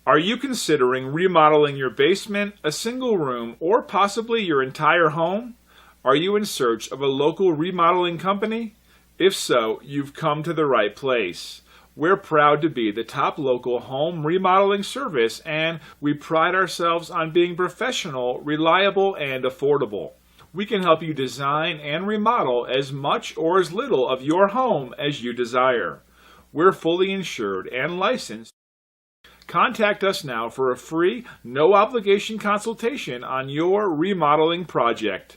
Are you considering remodeling your basement, a single room, or possibly your entire home? Are you in search of a local remodeling company? If so, you've come to the right place. We're proud to be the top local home remodeling service, and we pride ourselves on being professional, reliable, and affordable. We can help you design and remodel as much or as little of your home as you desire. We're fully insured and licensed. Contact us now for a free, no-obligation consultation on your remodeling project.